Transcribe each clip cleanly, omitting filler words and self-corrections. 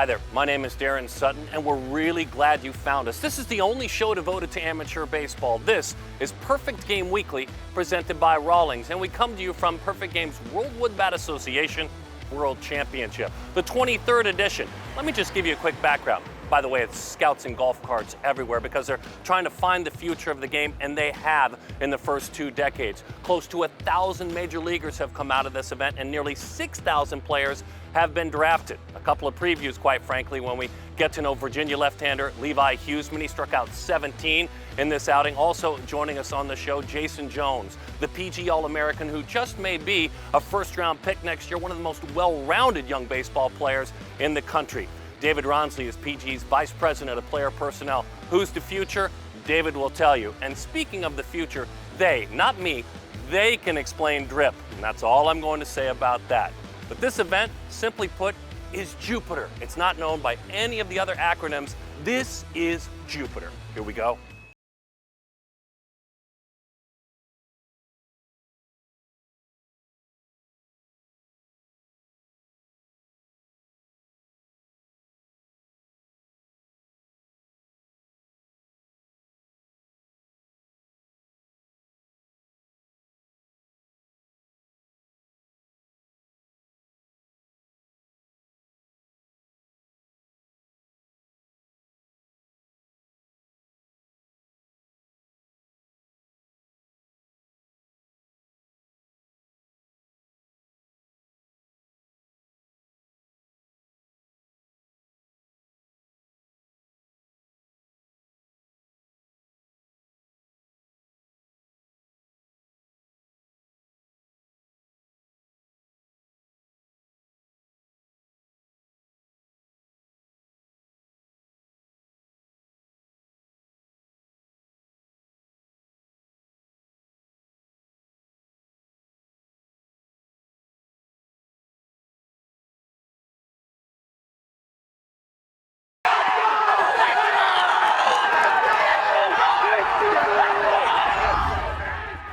Hi there, my name is Darren Sutton, and we're really glad you found us. This is the only show devoted to amateur baseball. This is Perfect Game Weekly, presented by Rawlings, and we come to you from Perfect Game's World Wood Bat Association World Championship, the 23rd edition. Let me just give you a quick background. By the way, it's scouts and golf carts everywhere because they're trying to find the future of the game, and they have in the first 2 decades. Close to 1,000 major leaguers have come out of this event, and nearly 6,000 players have been drafted. A couple of previews, quite frankly, when we get to know Virginia left-hander Levi Huesman. He struck out 17 in this outing. Also joining us on the show, Jayson Jones, the PG All-American who just may be a first-round pick next year, one of the most well-rounded young baseball players in the country. David Rawnsley is PG's Vice President of Player Personnel. Who's the future? David will tell you. And speaking of the future, they, not me, they can explain drip. And that's all I'm going to say about that. But this event, simply put, is Jupiter. It's not known by any of the other acronyms. This is Jupiter. Here we go.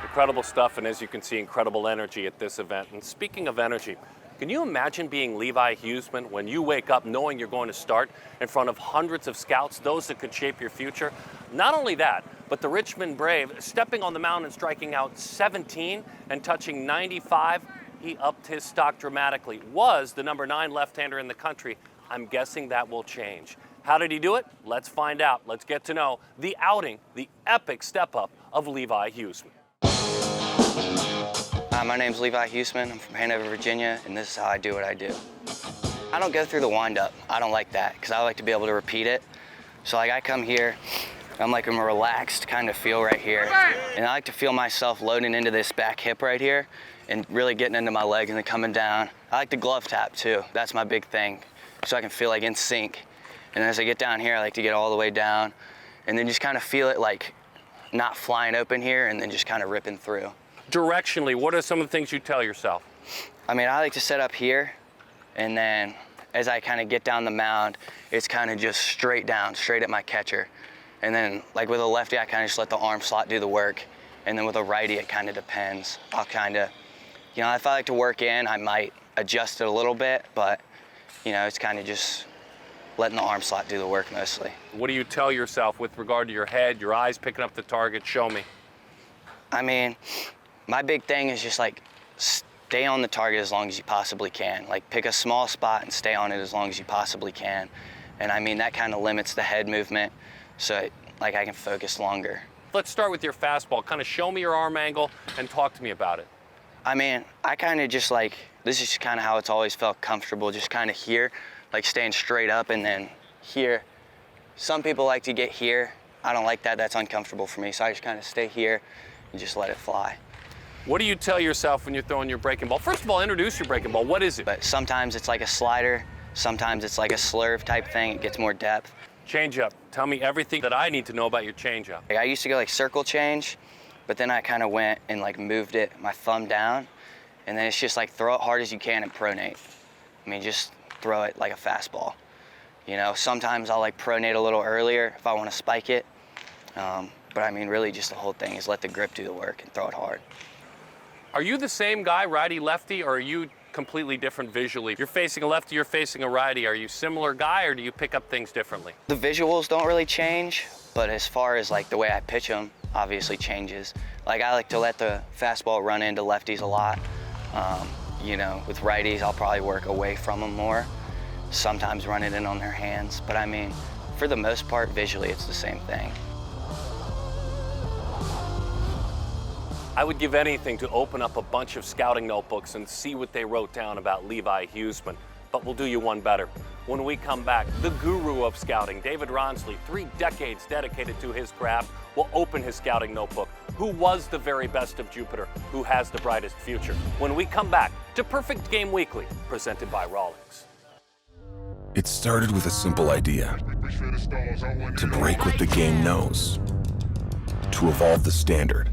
Incredible stuff, and as you can see, incredible energy at this event. And speaking of energy, can you imagine being Levi Huesman when you wake up knowing you're going to start in front of hundreds of scouts, those that could shape your future? Not only that, but the Richmond Brave, stepping on the mound and striking out 17 and touching 95, he upped his stock dramatically. Was the number 9 left-hander in the country. I'm guessing that will change. How did he do it? Let's find out. Let's get to know the outing, the epic step-up of Levi Huesman. Hi, my name's Levi Huesman. I'm from Hanover, Virginia, and this is how I do what I do. I don't go through the wind-up. I don't like that because I like to be able to repeat it. So like I come here, I'm like in a relaxed kind of feel right here. And I like to feel myself loading into this back hip right here and really getting into my leg and then coming down. I like the glove tap too. That's my big thing. So I can feel like in sync. And as I get down here, I like to get all the way down and then just kind of feel it like not flying open here and then just kind of ripping through. Directionally, what are some of the things you tell yourself? I mean, I like to set up here, and then as I kind of get down the mound, it's kind of just straight down, straight at my catcher. And then, like with a lefty, I kind of just let the arm slot do the work. And then with a righty, it kind of depends. I'll kind of, you know, if I like to work in, I might adjust it a little bit, but, you know, it's kind of just letting the arm slot do the work mostly. What do you tell yourself with regard to your head, your eyes picking up the target? Show me. I mean, my big thing is just like stay on the target as long as you possibly can. Like pick a small spot and stay on it as long as you possibly can. And I mean, that kind of limits the head movement so like I can focus longer. Let's start with your fastball. Kind of show me your arm angle and talk to me about it. I mean, I kind of just like, this is kind of how it's always felt comfortable, just kind of here, like staying straight up and then here. Some people like to get here. I don't like that, that's uncomfortable for me. So I just kind of stay here and just let it fly. What do you tell yourself when you're throwing your breaking ball? First of all, introduce your breaking ball. What is it? But sometimes it's like a slider. Sometimes it's like a slurve type thing. It gets more depth. Changeup. Tell me everything that I need to know about your changeup. Like I used to go like circle change, but then I kind of went and like moved it, my thumb down, and then it's just like throw it hard as you can and pronate. I mean, just throw it like a fastball. You know, sometimes I'll like pronate a little earlier if I want to spike it. But I mean, really just the whole thing is let the grip do the work and throw it hard. Are you the same guy, righty-lefty, or are you completely different visually. You're facing a lefty, you're facing a righty. Are you similar guy, or do you pick up things differently? The visuals don't really change, but as far as like the way I pitch them, obviously changes. Like I like to let the fastball run into lefties a lot. You know, with righties, I'll probably work away from them more. Sometimes run it in on their hands, but I mean, for the most part, visually, it's the same thing. I would give anything to open up a bunch of scouting notebooks and see what they wrote down about Levi Huesman. But we'll do you one better. When we come back, the guru of scouting, David Rawnsley, 3 decades dedicated to his craft, will open his scouting notebook. Who was the very best of Jupiter? Who has the brightest future? When we come back to Perfect Game Weekly, presented by Rawlings. It started with a simple idea: to break what the game knows, to evolve the standard.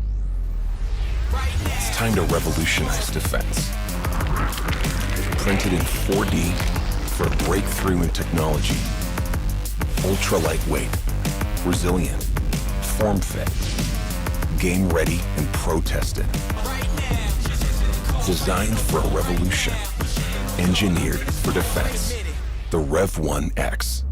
It's time to revolutionize defense. Printed in 4D for a breakthrough in technology. Ultra lightweight, resilient, form fit, game ready and pro tested. Designed for a revolution. Engineered for defense. The Rev 1X.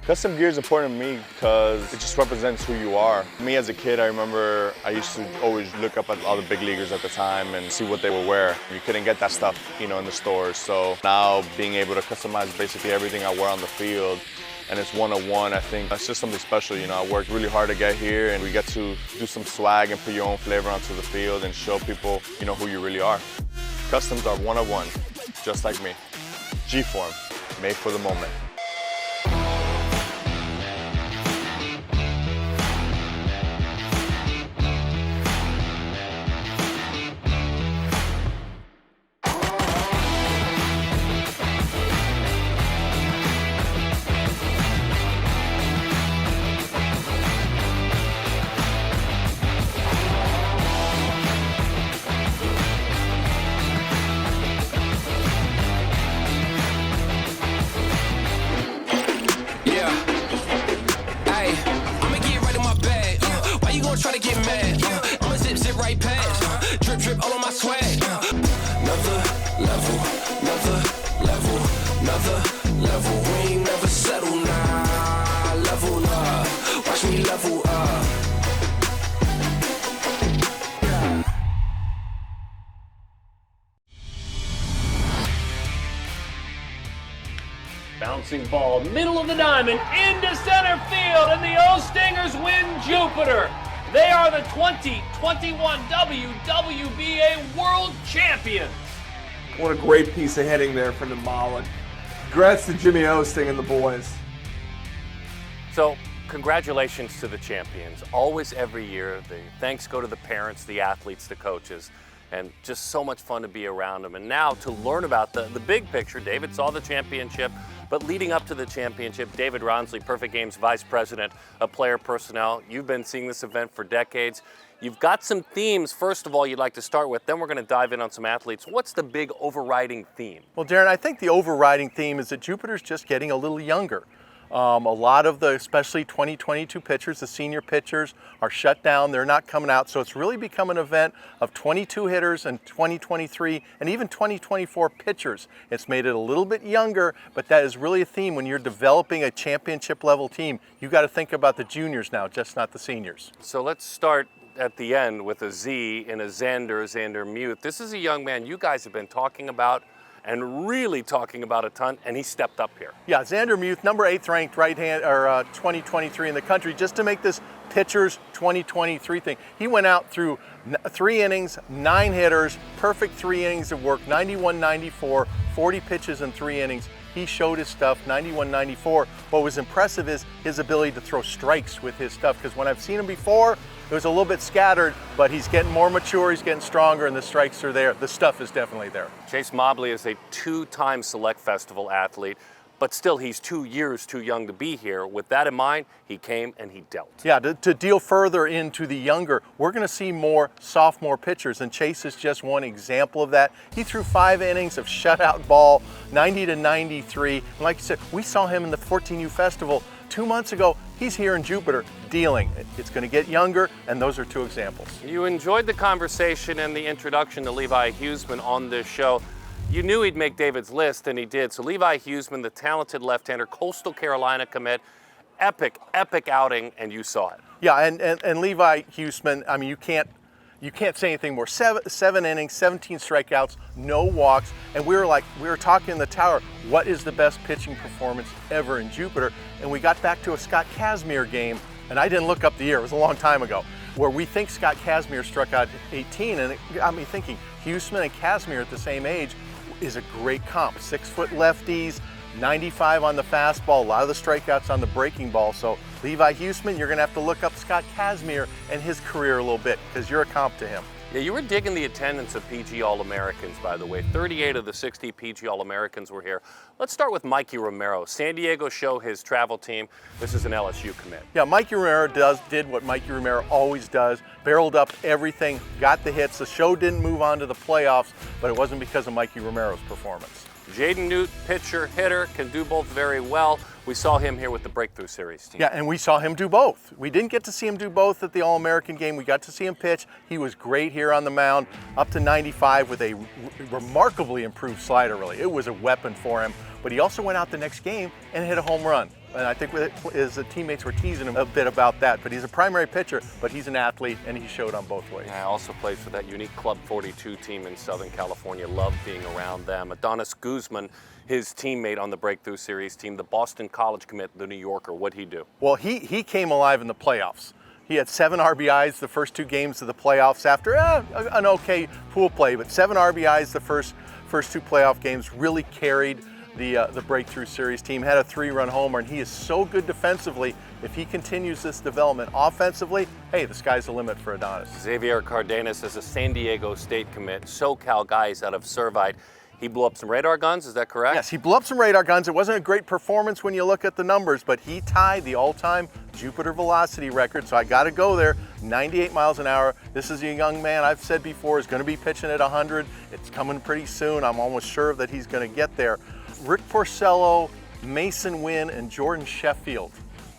Custom gear is important to me because it just represents who you are. Me as a kid, I remember I used to always look up at all the big leaguers at the time and see what they would wear. You couldn't get that stuff, you know, in the stores. So now being able to customize basically everything I wear on the field, and it's one-on-one, I think that's just something special. You know, I worked really hard to get here, and we get to do some swag and put your own flavor onto the field and show people, you know, who you really are. Customs are one-on-one, just like me. G-Form, made for the moment. Bouncing ball, middle of the diamond, into center field, and the O-Stingers win Jupiter. They are the 2021 WWBA World Champions. What a great piece of hitting there from the Mullen. Congrats to Jimmy Osting and the boys. So, congratulations to the champions. Always every year, the thanks go to the parents, the athletes, the coaches, and just so much fun to be around them. And now to learn about the big picture, David saw the championship, but leading up to the championship, David Rawnsley, Perfect Game's Vice President of Player Personnel. You've been seeing this event for decades. You've got some themes, first of all, you'd like to start with, then we're going to dive in on some athletes. What's the big overriding theme? Well, Darren, I think the overriding theme is that Jupiter's just getting a little younger. A lot of the, especially 2022 pitchers, the senior pitchers, are shut down. They're not coming out. So it's really become an event of 22 hitters and 2023 and even 2024 pitchers. It's made it a little bit younger, but that is really a theme. When you're developing a championship level team, you got to think about the juniors now, just not the seniors. So let's start at the end with a Z in a Zander Mueth. This is a young man you guys have been talking about and really talking about a ton, and he stepped up here. Yeah, Zander Mueth, number 8th ranked right-hand or 2023 in the country, just to make this pitchers 2023 thing. He went out through 3 innings, 9 hitters, perfect 3 innings of work, 91-94, 40 pitches in 3 innings. He showed his stuff, 91-94. What was impressive is his ability to throw strikes with his stuff, because when I've seen him before, it was a little bit scattered, but he's getting more mature, he's getting stronger, and the strikes are there. The stuff is definitely there. Chase Mobley is a 2-time Select Festival athlete, but still he's 2 years too young to be here. With that in mind, he came and he dealt. Yeah, to deal further into the younger, we're going to see more sophomore pitchers, and Chase is just one example of that. He threw 5 innings of shutout ball, 90-93. And like you said, we saw him in the 14U Festival 2 months ago, he's here in Jupiter dealing. It's going to get younger, and those are two examples. You enjoyed the conversation and the introduction to Levi Huesman on this show. You knew he'd make David's list, and he did. So Levi Huesman, the talented left-hander, Coastal Carolina commit, epic outing, and you saw it. Yeah, and Levi Huesman, I mean, you can't say anything more. Seven innings, 17 strikeouts, no walks, and we were talking in the tower, what is the best pitching performance ever in Jupiter? And we got back to a Scott Kazmir game, and I didn't look up the year, it was a long time ago, where we think Scott Kazmir struck out 18, and it got me thinking, Huesman and Kazmir at the same age is a great comp. 6-foot lefties, 95 on the fastball, a lot of the strikeouts on the breaking ball. So Levi Huesman, you're gonna have to look up Scott Kazmir and his career a little bit because you're a comp to him. Yeah, you were digging the attendance of PG All-Americans, by the way. 38 of the 60 PG All-Americans were here. Let's start with Mikey Romero. San Diego show his travel team. This is an LSU commit. Yeah, Mikey Romero did what Mikey Romero always does, barreled up everything, got the hits. The show didn't move on to the playoffs, but it wasn't because of Mikey Romero's performance. Jaden Noot, pitcher, hitter, can do both very well. We saw him here with the Breakthrough Series team. Yeah, and we saw him do both. We didn't get to see him do both at the All-American game. We got to see him pitch. He was great here on the mound, up to 95 with a remarkably improved slider, really. It was a weapon for him. But he also went out the next game and hit a home run. And I think his teammates were teasing him a bit about that. But he's a primary pitcher, but he's an athlete, and he showed on both ways. Yeah, also plays for that unique Club 42 team in Southern California. Loved being around them. Adonys Guzman, his teammate on the Breakthrough Series team, the Boston College commit, the New Yorker. What'd he do? Well, he came alive in the playoffs. He had 7 RBIs the first 2 games of the playoffs after an okay pool play, but 7 RBIs the first 2 playoff games, really carried the Breakthrough Series team, had a 3-run homer, and he is so good defensively. If he continues this development offensively, hey, the sky's the limit for Adonys. Xavier Cardenas is a San Diego State commit, SoCal guy. He's out of Servite. He blew up some radar guns, is that correct? Yes, he blew up some radar guns. It wasn't a great performance when you look at the numbers, but he tied the all-time Jupiter velocity record, so I gotta go there, 98 miles an hour. This is a young man, I've said before, is gonna be pitching at 100. It's coming pretty soon. I'm almost sure that he's gonna get there. Rick Porcello, Mason Wynn, and Jordan Sheffield.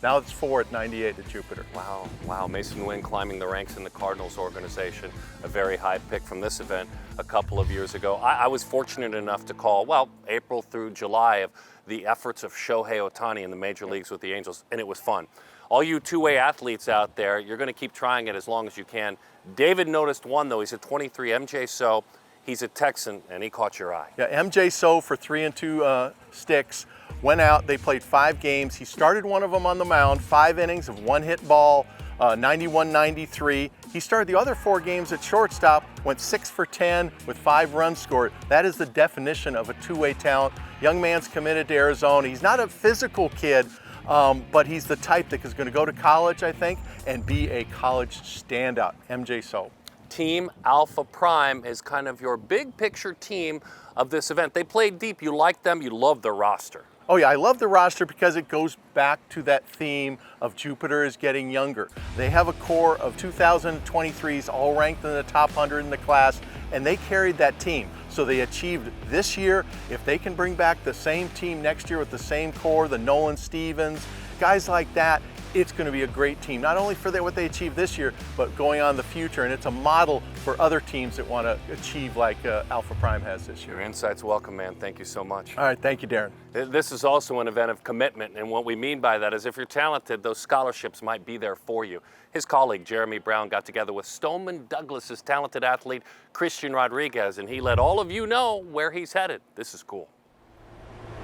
Now it's 4 at 98 at Jupiter. Wow. Mason Wynn climbing the ranks in the Cardinals organization, a very high pick from this event a couple of years ago. I was fortunate enough to call, April through July of the efforts of Shohei Ohtani in the major leagues with the Angels, and it was fun. All you two-way athletes out there, you're gonna keep trying it as long as you can. David noticed one though, he's at 23, MJ So. He's a Texan, and he caught your eye. Yeah, MJ So for 3 and 2 sticks. Went out, they played 5 games. He started one of them on the mound, 5 innings of 1 hit ball, 91-93. He started the other 4 games at shortstop, went 6 for 10 with 5 runs scored. That is the definition of a two-way talent. Young man's committed to Arizona. He's not a physical kid, but he's the type that is going to go to college, I think, and be a college standout. MJ So. Team Alpha Prime is kind of your big picture team of this event. They played deep. You like them. You love their roster. Oh yeah, I love the roster because it goes back to that theme of Jupiter is getting younger. They have a core of 2023s all ranked in the top 100 in the class, and they carried that team. So they achieved this year. If they can bring back the same team next year with the same core, the Nolan Stevens, guys like that, it's going to be a great team, not only for what they achieved this year, but going on the future. And it's a model for other teams that want to achieve like Alpha Prime has this year. Your insight's welcome, man. Thank you so much. All right, thank you, Darren. This is also an event of commitment, and what we mean by that is if you're talented, those scholarships might be there for you. His colleague, Jeremy Brown, got together with Stoneman Douglas's talented athlete, Christian Rodriguez, and he let all of you know where he's headed. This is cool.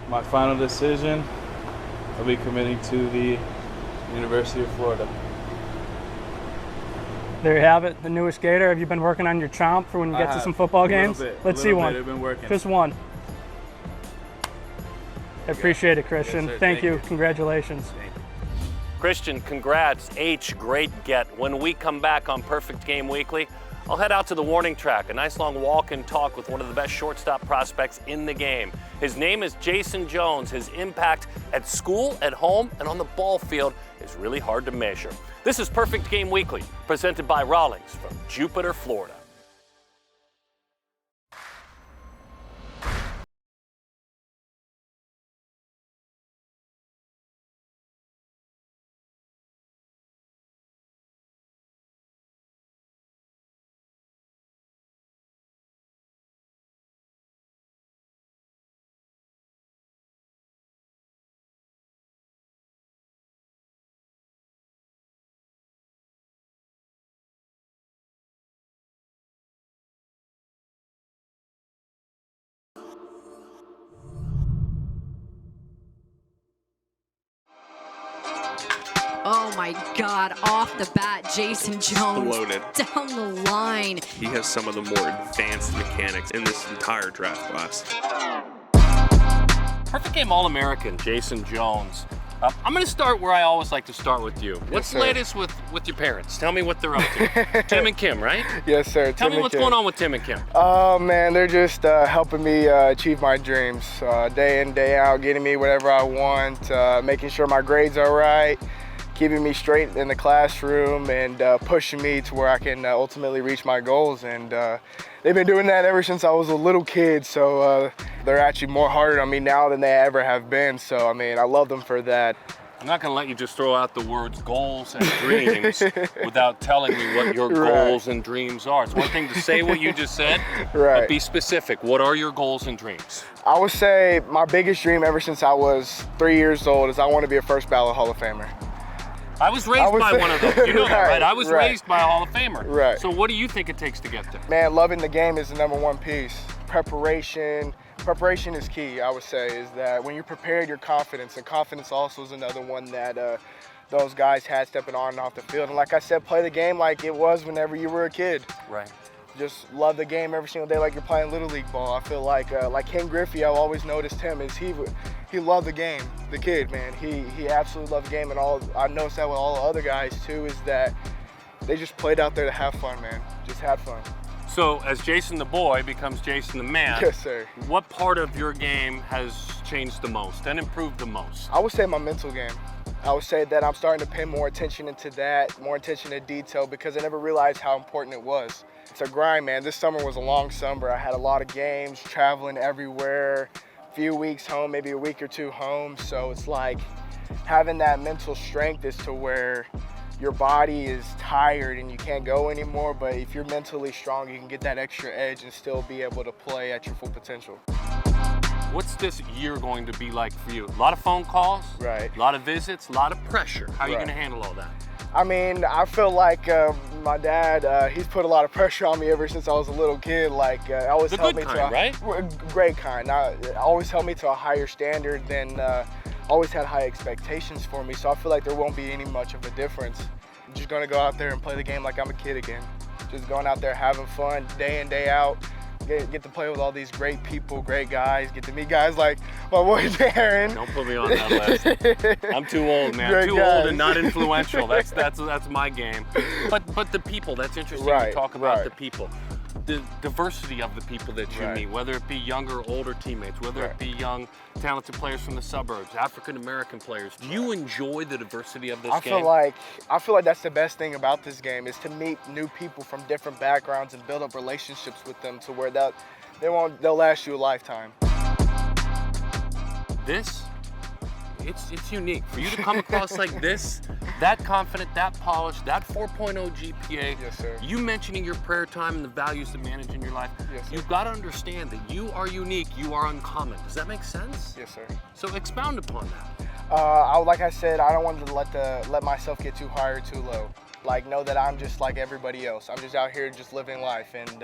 My final decision, I'll be committing to the University of Florida. There you have it, the newest Gator. Have you been working on your chomp for when you get to some football games? Let's see one. I've been working. Just one. I appreciate it, Christian. Yes, sir. Thank you. You. Congratulations. Christian, congrats. H, great get. When we come back on Perfect Game Weekly, I'll head out to the warning track, a nice long walk and talk with one of the best shortstop prospects in the game. His name is Jayson Jones. His impact at school, at home, and on the ball field is really hard to measure. This is Perfect Game Weekly, presented by Rawlings from Jupiter, Florida. Oh my God, off the bat, Jayson Jones Loaded. down the line. He has some of the more advanced mechanics in this entire draft class. Perfect game All-American, Jayson Jones. I'm going to start where I always like to start with you. What's the latest with your parents? Tell me what they're up to. Tim and Kim, right? Yes, sir. Tell me what's going on with Tim and Kim. Oh, man, they're just helping me achieve my dreams. Day in, day out, getting me whatever I want, making sure my grades are right, keeping me straight in the classroom, and pushing me to where I can ultimately reach my goals. And they've been doing that ever since I was a little kid, so they're actually more harder on me now than they ever have been. So, I mean, I love them for that. I'm not going to let you just throw out the words goals and dreams without telling me what your goals and dreams are. It's one thing to say what you just said, but be specific. What are your goals and dreams? I would say my biggest dream ever since I was 3 years old is I want to be a first ballot Hall of Famer. I was raised by one of those. You know that, right? I was raised by a Hall of Famer. Right. So what do you think it takes to get there? Man, loving the game is the #1 piece. Preparation is key, I would say, is that when you're prepared, your confidence. And confidence also is another one that those guys had stepping on and off the field. And like I said, play the game like it was whenever you were a kid. Right. Just love the game every single day like you're playing Little League ball. I feel like Ken Griffey, I've always noticed him, is he loved the game, the kid, man. He absolutely loved the game, and I noticed that with all the other guys too, is that they just played out there to have fun, man. Just had fun. So as Jayson the boy becomes Jayson the man, yes, sir. What part of your game has changed the most and improved the most? I would say my mental game. I would say that I'm starting to pay more attention into that, more attention to detail, because I never realized how important it was. It's a grind, man. This summer was a long summer. I had a lot of games, traveling everywhere, a few weeks home, maybe a week or two home. So it's like having that mental strength is to where your body is tired and you can't go anymore, but if you're mentally strong, you can get that extra edge and still be able to play at your full potential. What's this year going to be like for you? A lot of phone calls, right? A lot of visits, a lot of pressure. How are you going to handle all that? I mean, I feel like my dad, he's put a lot of pressure on me ever since I was a little kid. Like, always the held good me kind, to right? Great kind. Always held me to a higher standard than, always had high expectations for me. So I feel like there won't be any much of a difference. I'm just gonna go out there and play the game like I'm a kid again. Just going out there having fun day in, day out. Get to play with all these great people, great guys. Get to meet guys like my boy Darren. Don't put me on that list. I'm too old, man. Great too guys. old and not influential. That's my game. But the people, that's interesting to talk about the people. The diversity of the people that you meet, whether it be younger or older teammates, whether it be young, talented players from the suburbs, African-American players. Do you enjoy the diversity of this game? I feel like that's the best thing about this game, is to meet new people from different backgrounds and build up relationships with them to where they'll last you a lifetime. It's unique. For you to come across like this, that confident, that polished, that 4.0 GPA, yes, sir. You mentioning your prayer time and the values that manage in your life, yes, you've got to understand that you are unique, you are uncommon. Does that make sense? Yes, sir. So expound upon that. Like I said, I don't want to let myself get too high or too low. Like, know that I'm just like everybody else. I'm just out here just living life, and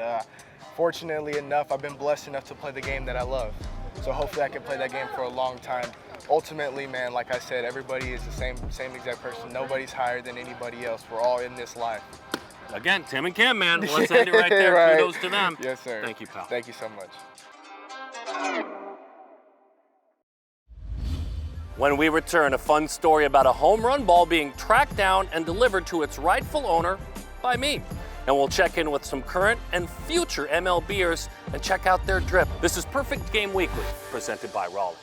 fortunately enough, I've been blessed enough to play the game that I love. So hopefully I can play that game for a long time. Ultimately, man, like I said, everybody is the same exact person. Nobody's higher than anybody else. We're all in this life. Again, Tim and Kim, man. Let's end it right there. Right. Kudos to them. Yes, sir. Thank you, pal. Thank you so much. When we return, a fun story about a home run ball being tracked down and delivered to its rightful owner by me. And we'll check in with some current and future MLBers and check out their drip. This is Perfect Game Weekly, presented by Rawlings.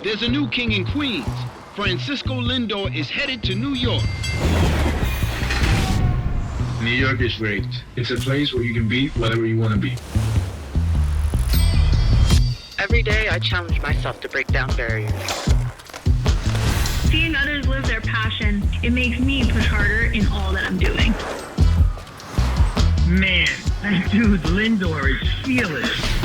There's a new king in Queens. Francisco Lindor is headed to New York. New York is great. It's a place where you can be whatever you want to be. Every day I challenge myself to break down barriers. Seeing others live their passion, it makes me push harder in all that I'm doing. Man, that dude Lindor is fearless.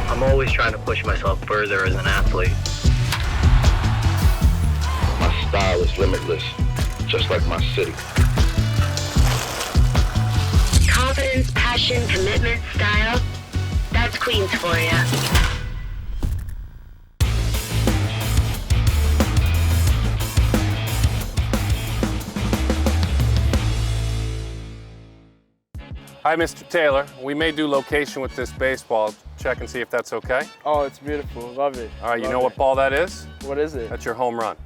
I'm always trying to push myself further as an athlete. My style is limitless, just like my city. Confidence, passion, commitment, style. That's Queens for ya. Hi, Mr. Taylor. We may do location with this baseball. Check and see if that's okay. Oh, it's beautiful. Love it. All right, you know what ball that is? What is it? That's your home run.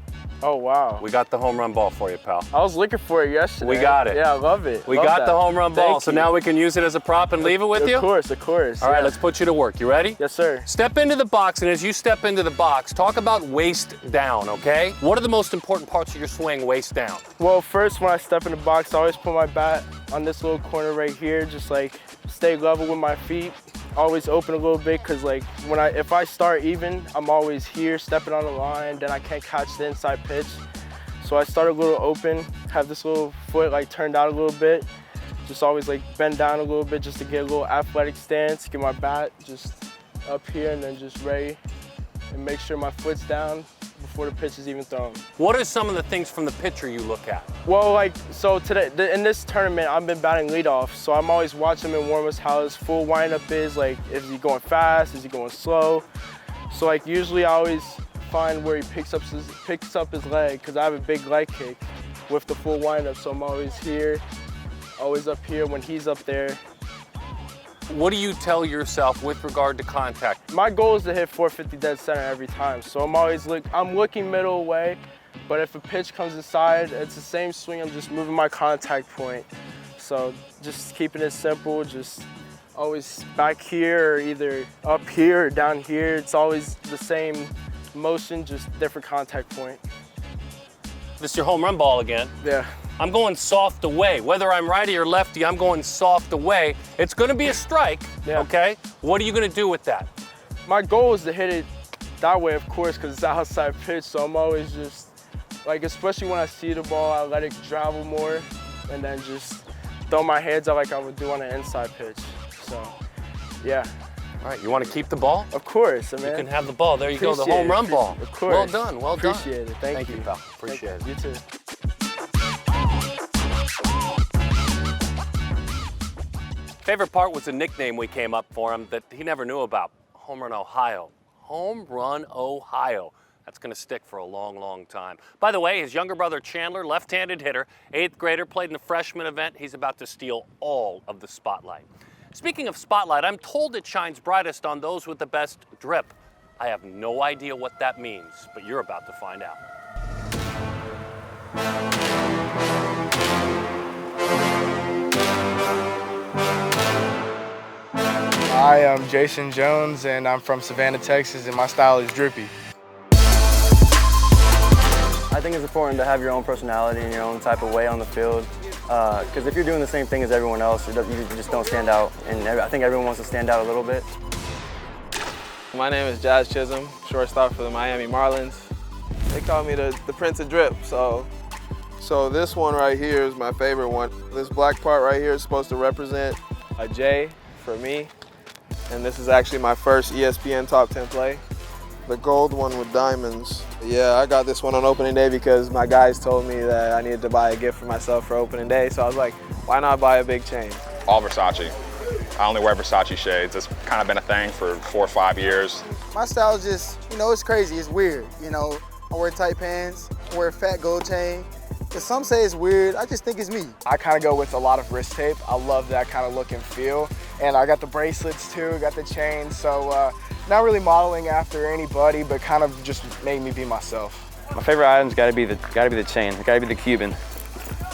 Oh, wow. We got the home run ball for you, pal. I was looking for it yesterday. We got it. Yeah, I love it. We got the home run ball, so now we can use it as a prop and leave it with you? Of course, of course. All right, let's put you to work. You ready? Yes, sir. Step into the box, and as you step into the box, talk about waist down, okay? What are the most important parts of your swing waist down? Well, first, when I step in the box, I always put my bat on this little corner right here, just like stay level with my feet. Always open a little bit, because like if I start even, I'm always here stepping on the line, then I can't catch the inside pitch. So I start a little open, have this little foot like turned out a little bit, just always like bend down a little bit just to get a little athletic stance, get my bat just up here and then just ready and make sure my foot's down before the pitch is even thrown. What are some of the things from the pitcher you look at? Well, like, so today, in this tournament, I've been batting leadoff, so I'm always watching him in warm-ups how his full windup is, like, is he going fast, is he going slow? So like, usually I always find where he picks up his leg, because I have a big leg kick with the full windup, so I'm always here, always up here when he's up there. What do you tell yourself with regard to contact? My goal is to hit 450 dead center every time, so I'm looking middle away, but if a pitch comes inside, it's the same swing, I'm just moving my contact point. So just keeping it simple, just always back here, or either up here or down here. It's always the same motion, just different contact point. This is your home run ball again. Yeah. I'm going soft away. Whether I'm righty or lefty, I'm going soft away. It's gonna be a strike, okay? What are you gonna do with that? My goal is to hit it that way, of course, because it's an outside pitch, so I'm always just, like, especially when I see the ball, I let it travel more, and then just throw my hands out like I would do on an inside pitch, so, yeah. All right, you want to keep the ball? Of course, man. You can have the ball. There you go, the home run ball. Of course. Well done, well done. Appreciate it, thank you. Pal. Appreciate it. You too. Favorite part was a nickname we came up for him that he never knew about. Home Run Ohio. Home Run Ohio. That's going to stick for a long, long time. By the way, his younger brother Chandler, left-handed hitter, 8th grader, played in the freshman event. He's about to steal all of the spotlight. Speaking of spotlight, I'm told it shines brightest on those with the best drip. I have no idea what that means, but you're about to find out. I am Jason Jones, and I'm from Savannah, Texas, and my style is drippy. I think it's important to have your own personality and your own type of way on the field. Because if you're doing the same thing as everyone else, you just don't stand out. And I think everyone wants to stand out a little bit. My name is Chisholm, shortstop for the Miami Marlins. They call me the Prince of Drip, so this one right here is my favorite one. This black part right here is supposed to represent a J for me, and this is actually my first ESPN Top 10 play. The gold one with diamonds. Yeah, I got this one on opening day because my guys told me that I needed to buy a gift for myself for opening day, so I was like, why not buy a big chain? All Versace. I only wear Versace shades. It's kind of been a thing for 4 or 5 years. My style is just, it's crazy, it's weird. I wear tight pants, I wear a fat gold chain. But some say it's weird, I just think it's me. I kind of go with a lot of wrist tape. I love that kind of look and feel. And I got the bracelets too, got the chain. So not really modeling after anybody, but kind of just made me be myself. My favorite item's gotta be the chain. It gotta be the Cuban.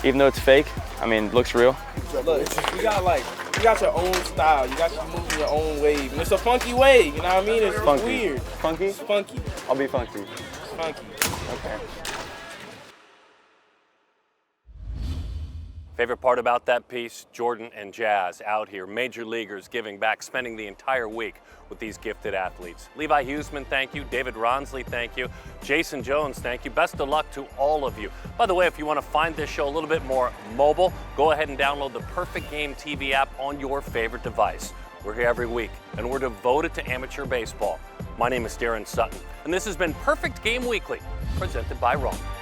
Even though it's fake, I mean, it looks real. Look, we got like you got your own style. You got to move in your own wave. And it's a funky wave, you know what I mean? It's funky. weird. Funky? It's funky. I'll be funky. It's funky. Okay. Favorite part about that piece, Jordan and Jazz out here, major leaguers giving back, spending the entire week with these gifted athletes. Levi Huesman, thank you. David Rawnsley, thank you. Jayson Jones, thank you. Best of luck to all of you. By the way, if you want to find this show a little bit more mobile, go ahead and download the Perfect Game TV app on your favorite device. We're here every week, and we're devoted to amateur baseball. My name is Darren Sutton, and this has been Perfect Game Weekly, presented by Rawnsley.